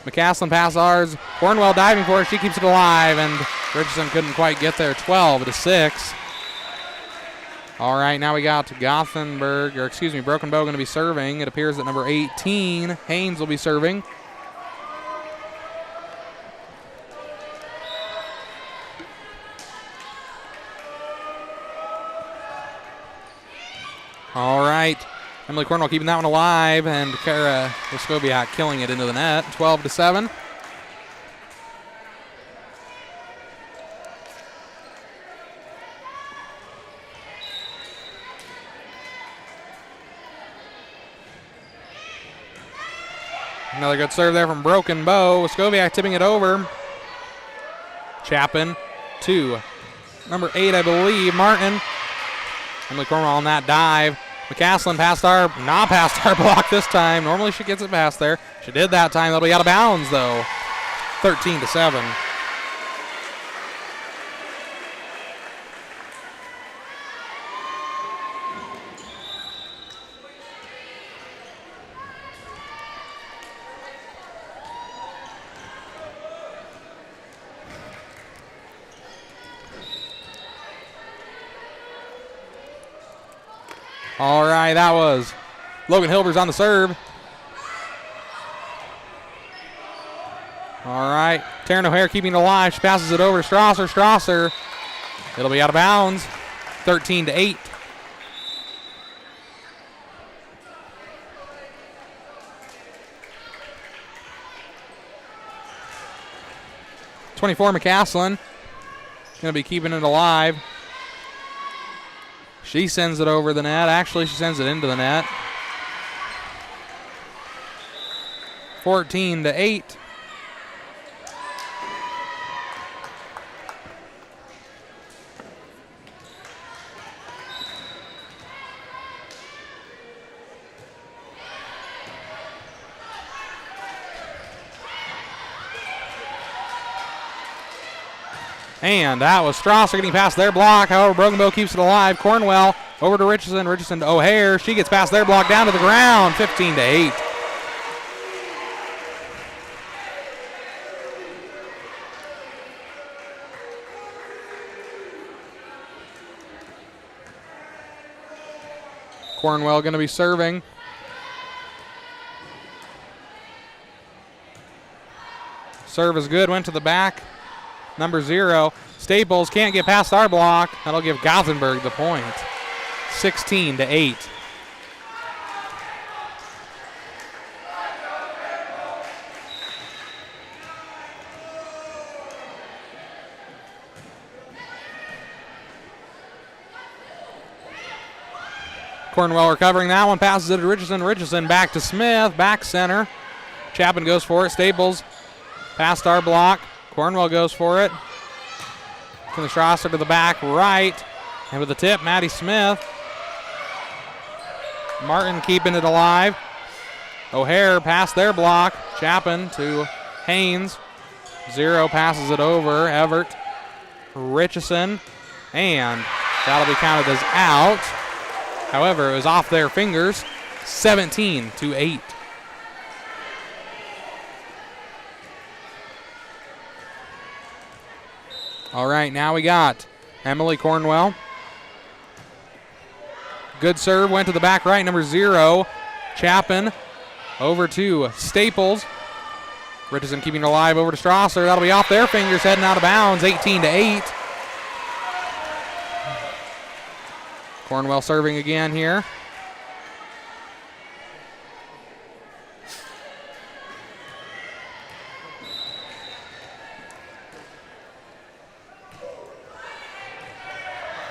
McCaslin pass ours. Cornwell diving for it. She keeps it alive, and Richardson couldn't quite get there. 12-6. All right, now we got Broken Bow going to be serving. It appears that number 18, Haynes, will be serving. All right, Emily Cornwell keeping that one alive, and Kara Wiskowiak killing it into the net, 12-7. Another good serve there from Broken Bow. Wiskowiak tipping it over. Chapin to number 8, I believe, Martin. Emily Cornwell on that dive. McCaslin past our block this time. Normally she gets it past there. She did that time. That'll be out of bounds, though. 13-7. All right, that was Logan Hilbers on the serve. All right, Taryn O'Hare keeping it alive. She passes it over to Strasser. Strasser, it'll be out of bounds, 13-8. 24, McCaslin. Going to be keeping it alive. She sends it over the net. Actually, she sends it into the net. 14-8. And that was Strasser getting past their block. However, Broken Bow keeps it alive. Cornwell over to Richardson. Richardson to O'Hare. She gets past their block down to the ground. 15-8. Cornwell going to be serving. Serve is good. Went to the back. Number 0, Staples can't get past our block. That'll give Gothenburg the point. 16-8. Cornwell recovering that one. Passes it to Richardson. Richardson back to Smith. Back center. Chapman goes for it. Staples past our block. Cornwell goes for it. To the Strasser to the back right. And with the tip, Maddie Smith. Martin keeping it alive. O'Hare past their block. Chapman to Haynes. 0 passes it over. Everett. Richardson. And that'll be counted as out. However, it was off their fingers. 17-8. All right, now we got Emily Cornwell. Good serve, went to the back right, number 0. Chapman over to Staples. Richardson keeping it alive over to Strasser. That'll be off their fingers, heading out of bounds, 18-8. Cornwell serving again here.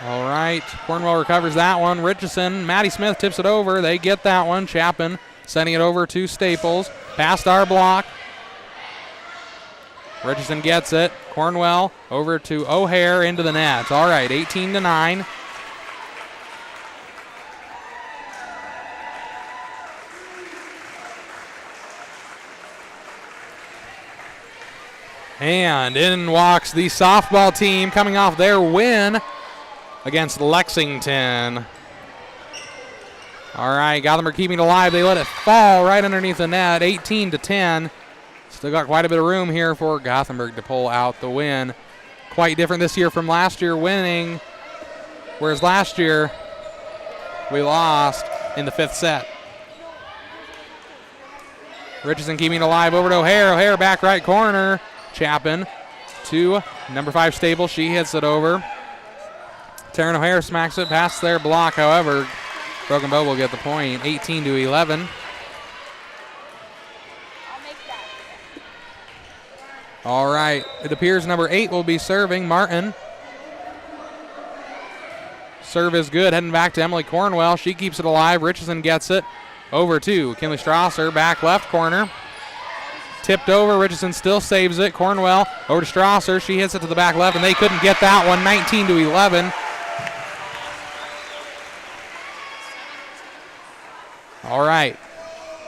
All right, Cornwell recovers that one. Richardson, Maddie Smith tips it over. They get that one. Chapman sending it over to Staples. Past our block. Richardson gets it. Cornwell over to O'Hare into the net. All right, 18-9. And in walks the softball team coming off their win against Lexington. All right, Gothenburg keeping it alive. They let it fall right underneath the net, 18-10. Still got quite a bit of room here for Gothenburg to pull out the win. Quite different this year from last year winning, whereas last year we lost in the 5th set. Richardson keeping it alive over to O'Hare. O'Hare back right corner. Chapman to number 5 Staples. She hits it over. Taryn O'Hare smacks it past their block. However, Broken Bow will get the point, 18-11. All right, it appears number 8 will be serving. Martin. Serve is good, heading back to Emily Cornwell. She keeps it alive. Richardson gets it over to Kinley Strasser, back left corner. Tipped over, Richardson still saves it. Cornwell over to Strasser. She hits it to the back left, and they couldn't get that one, 19-11. All right,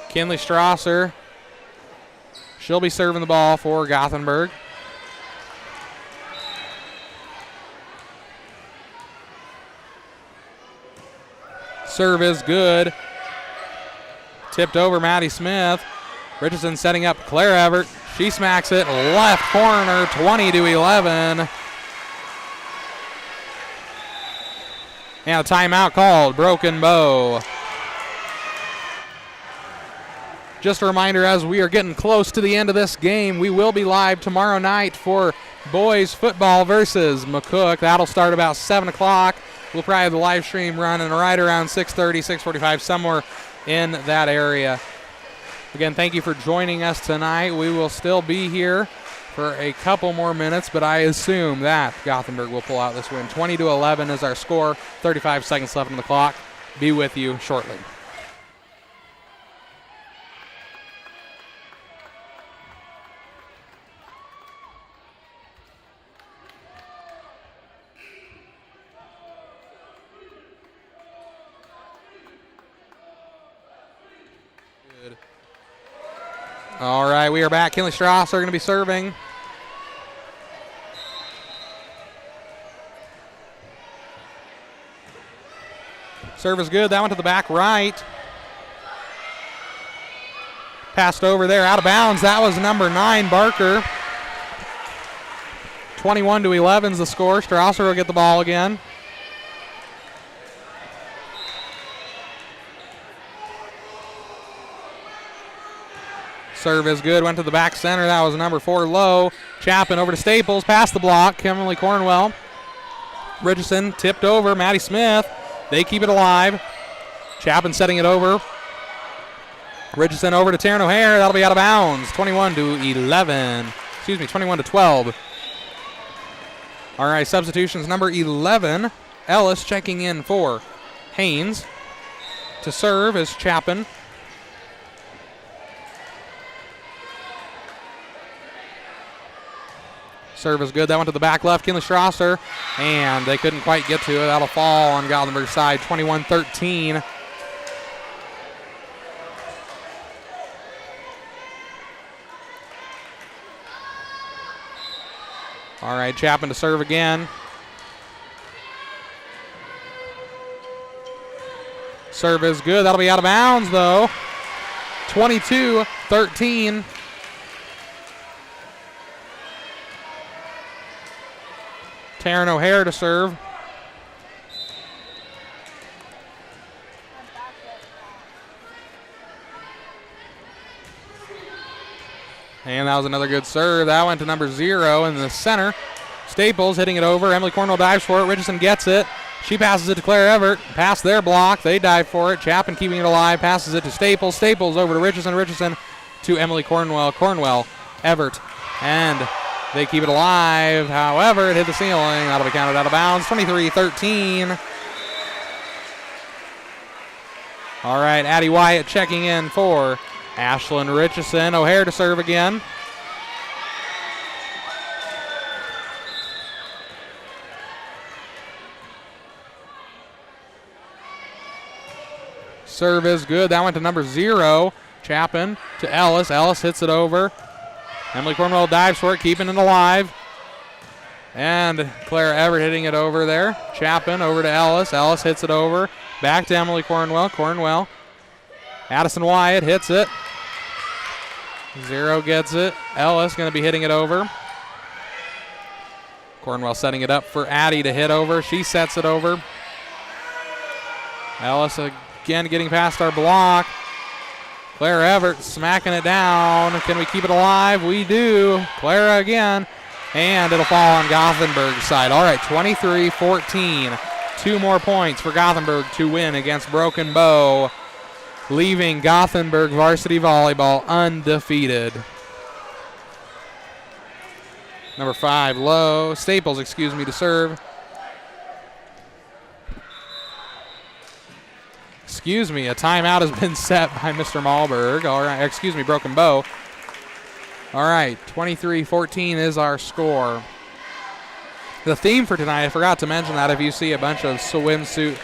Kinley Strasser. She'll be serving the ball for Gothenburg. Serve is good. Tipped over Maddie Smith. Richardson setting up Claire Everett. She smacks it left corner, 20-11. And a timeout called, Broken Bow. Just a reminder, as we are getting close to the end of this game, we will be live tomorrow night for boys football versus McCook. That'll start about 7 o'clock. We'll probably have the live stream running right around 6:30, 6:45, somewhere in that area. Again, thank you for joining us tonight. We will still be here for a couple more minutes, but I assume that Gothenburg will pull out this win. 20-11 is our score. 35 seconds left on the clock. Be with you shortly. All right, we are back. Kinley Strauss are going to be serving. Serve is good. That went to the back right. Passed over there, out of bounds. That was number 9, Barker. 21-11 is the score. Strausser will get the ball again. Serve is good. Went to the back center. That was number 4, Lowe. Chapin over to Staples. Past the block. Kimberly Cornwell. Richardson tipped over. Maddie Smith. They keep it alive. Chapin setting it over. Richardson over to Taryn O'Hare. That'll be out of bounds. 21-11. Excuse me, 21-12. All right, substitutions. Number 11, Ellis checking in for Haynes. To serve is Chapin. Serve is good. That went to the back left. Kinley Strasser. And they couldn't quite get to it. That'll fall on Gothenburg's side. 21-13. All right, Chapin to serve again. Serve is good. That'll be out of bounds, though. 22-13. Taryn O'Hare to serve. And that was another good serve. That went to number 0 in the center. Staples hitting it over. Emily Cornwell dives for it. Richardson gets it. She passes it to Claire Everett. Past their block. They dive for it. Chapin keeping it alive. Passes it to Staples. Staples over to Richardson. Richardson to Emily Cornwell. Cornwell, Everett, and they keep it alive. However, it hit the ceiling. That'll be counted out of bounds. 23-13. All right, Addie Wyatt checking in for Ashlyn Richardson. O'Hare to serve again. Serve is good. That went to number 0. Chapin to Ellis. Ellis hits it over. Emily Cornwell dives for it, keeping it alive. And Claire Everett hitting it over there. Chapin over to Ellis. Ellis hits it over. Back to Emily Cornwell. Cornwell. Addison Wyatt hits it. 0 gets it. Ellis going to be hitting it over. Cornwell setting it up for Addie to hit over. She sets it over. Ellis again getting past our block. Claire Everett smacking it down. Can we keep it alive? We do. Claire again. And it'll fall on Gothenburg's side. All right, 23-14. 2 more points for Gothenburg to win against Broken Bow, leaving Gothenburg varsity volleyball undefeated. Number 5, Lowe. Staples, to serve. A timeout has been set by Mr. Malberg. All right, Broken Bow. All right, 23-14 is our score. The theme for tonight, I forgot to mention that if you see a bunch of swimsuit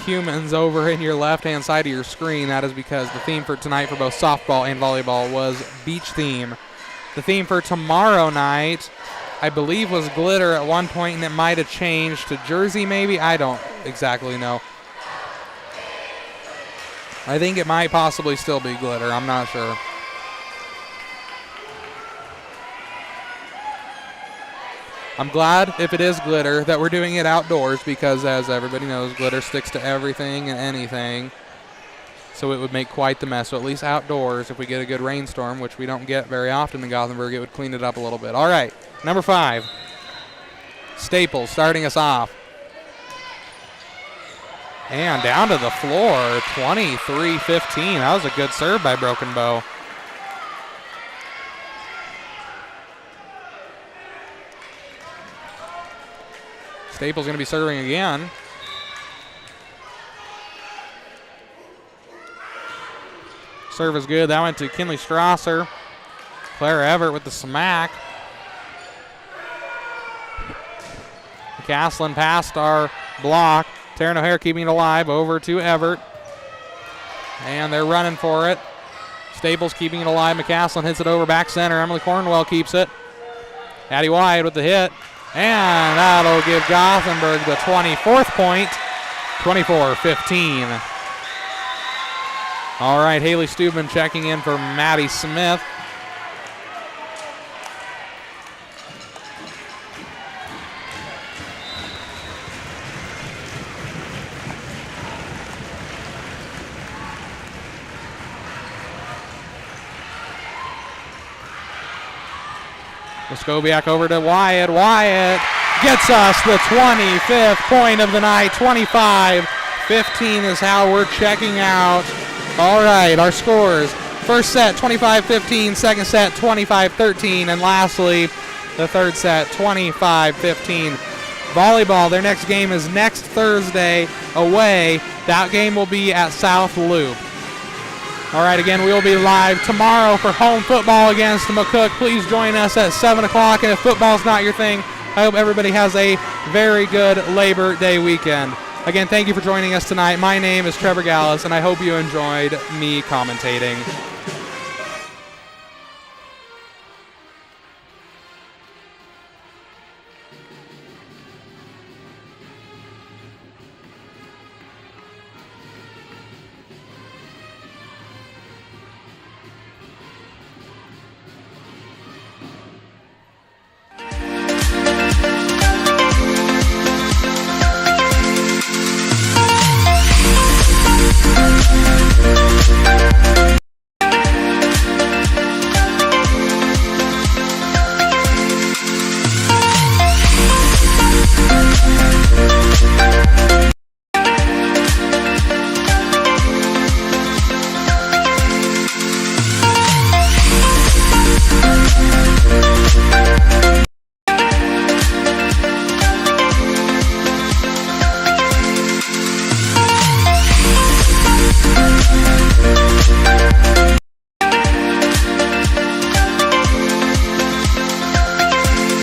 humans over in your left-hand side of your screen, that is because the theme for tonight for both softball and volleyball was beach theme. The theme for tomorrow night, I believe, was glitter at one point, and it might have changed to jersey maybe. I don't exactly know. I think it might possibly still be glitter. I'm not sure. I'm glad, if it is glitter, that we're doing it outdoors because, as everybody knows, glitter sticks to everything and anything. So it would make quite the mess. So at least outdoors, if we get a good rainstorm, which we don't get very often in Gothenburg, it would clean it up a little bit. All right, number 5, Staples starting us off. And down to the floor, 23-15. That was a good serve by Broken Bow. Staples going to be serving again. Serve is good. That went to Kinley Strasser. Claire Everett with the smack. McCaslin past our block. Taryn O'Hare keeping it alive. Over to Everett. And they're running for it. Staples keeping it alive. McCaslin hits it over back center. Emily Cornwell keeps it. Addie Wyatt with the hit. And that'll give Gothenburg the 24th point. 24-15. All right, Haley Stubman checking in for Maddie Smith. Muskowiak over to Wyatt. Wyatt gets us the 25th point of the night. 25-15 is how we're checking out. All right, our scores. First set, 25-15. Second set, 25-13. And lastly, the third set, 25-15. Volleyball, their next game is next Thursday away. That game will be at South Loop. All right, again, we will be live tomorrow for home football against McCook. Please join us at 7 o'clock. And if football's not your thing, I hope everybody has a very good Labor Day weekend. Again, thank you for joining us tonight. My name is Trevor Gallus, and I hope you enjoyed me commentating.